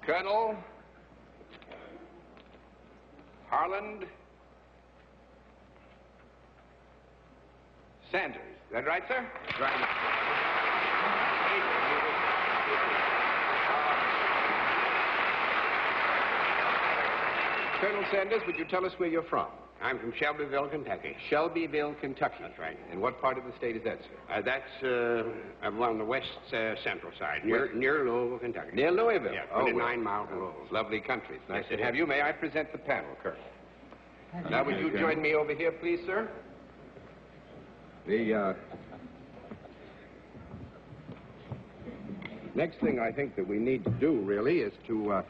Colonel Harland Sanders. Is that right, sir? That's right. Colonel Sanders, would you tell us where you're from? I'm from Shelbyville, Kentucky. Shelbyville, Kentucky. That's right. And what part of the state is that, sir? That's along the west central side, near Louisville, Kentucky. Near Louisville? Yeah, oh, 29 miles from Louisville. Lovely country. It's nice Yes, to have you. May I present the panel, Colonel? Now, would you join me over here, please, sir? The next thing I think that we need to do, really, is to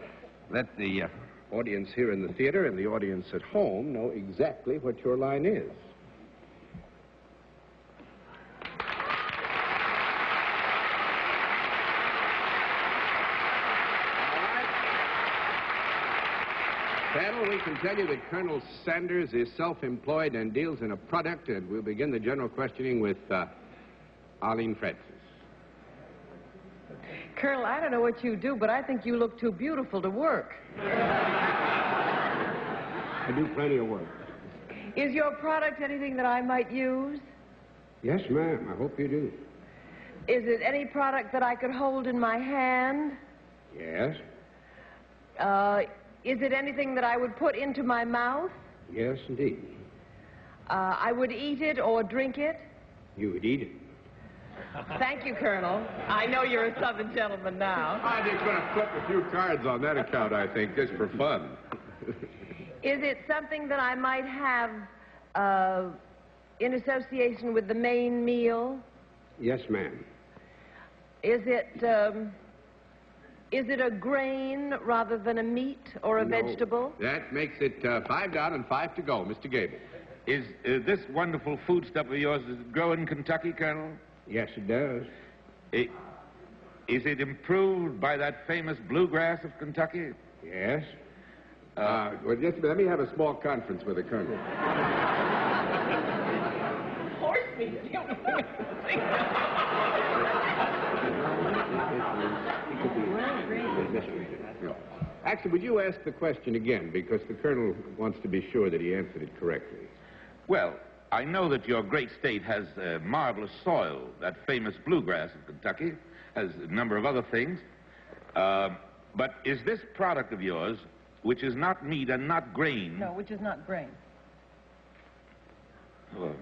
let the audience here in the theater and the audience at home know exactly what your line is. Panel, we can tell you that Colonel Sanders is self-employed and deals in a product, and we'll begin the general questioning with Arlene Francis. Colonel, I don't know what you do, but I think you look too beautiful to work. I do plenty of work. Is your product anything that I might use? Yes, ma'am. I hope you do. Is it any product that I could hold in my hand? Yes. Is it anything that I would put into my mouth? Yes, indeed. I would eat it or drink it? You would eat it. Thank you, Colonel. I know you're a Southern gentleman now. I'm just going to flip a few cards on that account, I think, just for fun. Is it something that I might have in association with the main meal? Yes, ma'am. Is it a grain rather than a meat or a vegetable? That makes it 5 down and 5 to go. Mr. Gable. Is this wonderful foodstuff of yours, does it grow in Kentucky, Colonel? Yes, it does. Is it improved by that famous bluegrass of Kentucky? Yes. Well, just let me have a small conference with the Colonel. Horse meat. Actually, would you ask the question again, because the Colonel wants to be sure that he answered it correctly. Well, I know that your great state has marvelous soil, that famous bluegrass of Kentucky, has a number of other things. But is this product of yours, which is not meat and not grain... No, which is not grain. Oh.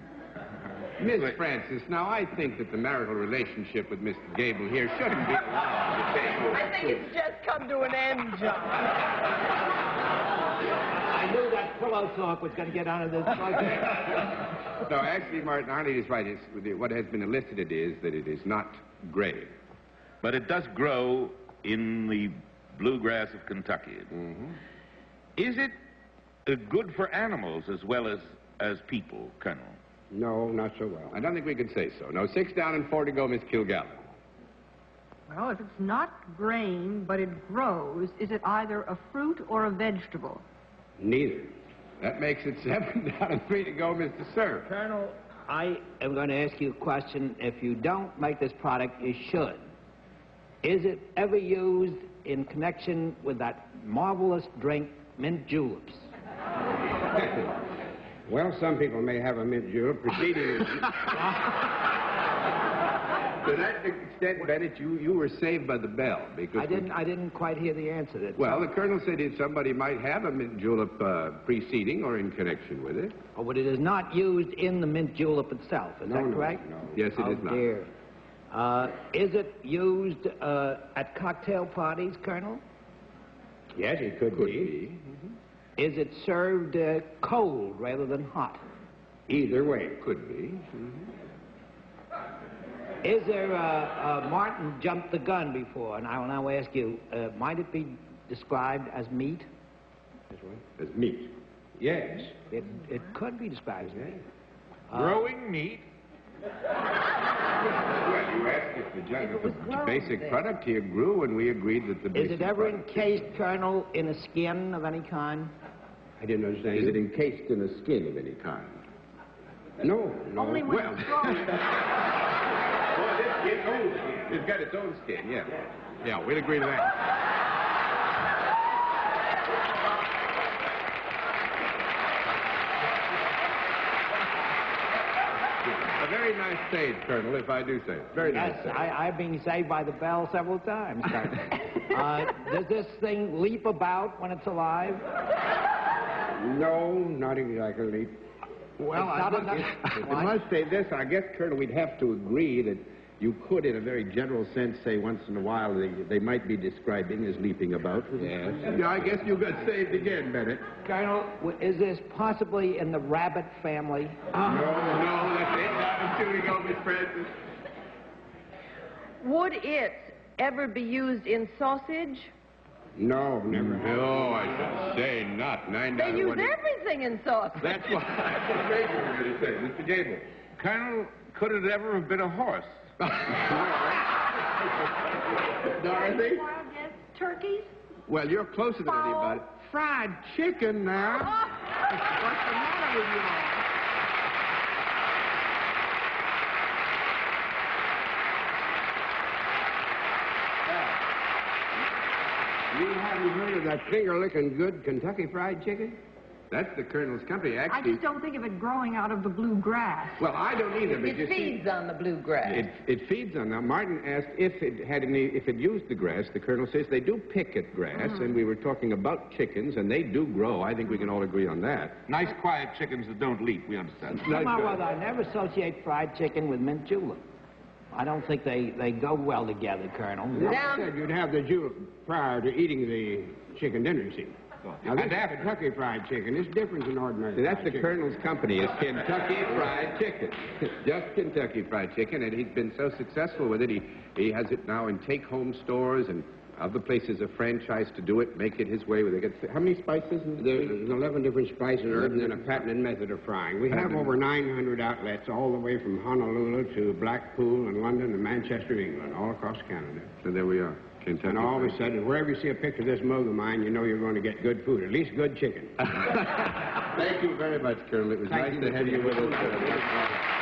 Miss Francis, now I think that the marital relationship with Mr. Gable here shouldn't be allowed to take... I think it's just come to an end, John. I knew that pillow talk was going to get out of this subject. No, actually, Martin, Arlene is right. What has been elicited is that it is not grain. But it does grow in the bluegrass of Kentucky. Mm-hmm. Is it good for animals as well as people, Colonel? No, not so well. I don't think we could say so. No, 6 down and 4 to go, Miss Kilgallen. Well, if it's not grain, but it grows, is it either a fruit or a vegetable? Neither. That makes it 7 down and 3 to go, Mr. Sir. Colonel, I am going to ask you a question. If you don't make this product, you should. Is it ever used in connection with that marvelous drink, mint juleps? Well, some people may have a mint julep preceding... To that extent, Bennett, you were saved by the bell, because... I didn't quite hear the answer. Well, the Colonel said that somebody might have a mint julep preceding or in connection with it. Oh, but it is not used in the mint julep itself. Is that correct? No. Yes, it is not. Dear. Is it used at cocktail parties, Colonel? Yes, it could be. Is it served cold rather than hot? Either way. Could be. Is there Martin jumped the gun before, and I will now ask you, might it be described as meat? As meat. Yes. It could be described as meat. Growing meat? Well, you asked if the basic product here grew, and we agreed that the basic Is it ever product... encased, Colonel, in a skin of any kind? I didn't understand. Is it encased in a skin of any kind? No. Only when it's grown. It's got its own skin, yeah. Yeah, we'll agree to that. very nice stage, Colonel, if I do say it. Very nice Yes, stage. I've been saved by the bell several times, Colonel. Does this thing leap about when it's alive? No, not exactly. Well, It's not enough- I must say this. I guess, Colonel, we'd have to agree that you could, in a very general sense, say once in a while they might be describing as leaping about. Yes. Yeah, I guess you got saved again, Bennett. Colonel, is this possibly in the rabbit family? No, that's it. That was too we go, Miss Francis. Would it ever be used in sausage? No, never. No, I should say not. Nine They out of use one. everything in sausage. That's what I'm afraid you were going to say. Mr. Gable. Colonel, could it ever have been a horse? Dorothy? Wild guess, turkeys? Well, you're closer than anybody. Fried chicken now. What's the matter with you all? You haven't heard of that finger-licking good Kentucky Fried Chicken? That's the Colonel's company, I actually. just don't think of it growing out of the blue grass. Well, I don't either, but you It see, feeds on the bluegrass. it feeds on that. Martin asked if it used the grass. The Colonel says they do pick at grass, and we were talking about chickens, and they do grow. I think we can all agree on that. Nice, quiet chickens that don't leap, we understand. Nice Somehow or guy. other, I never associate fried chicken with mint julep. I don't think they go well together, Colonel. Now, I said you'd have the julep prior to eating the chicken dinner, you see. Now, this And after. Kentucky Fried Chicken is different than ordinary See, that's fried the chicken. Colonel's company. It's Kentucky Fried Chicken. Just Kentucky Fried Chicken, and he's been so successful with it. He has it now in take-home stores and other places have franchised to do it, make it his way. They get how many spices? There's 11 different spices and herbs and a patented method of frying. We have over 900 outlets all the way from Honolulu to Blackpool and London and Manchester, England, all across Canada. So there we are. Kentucky. And I always Fried said that wherever you see a picture of this mug of mine, you know you're going to get good food, at least good chicken. Thank you very much, Colonel. It was Thank nice you, to have Mr. you with Gable. us.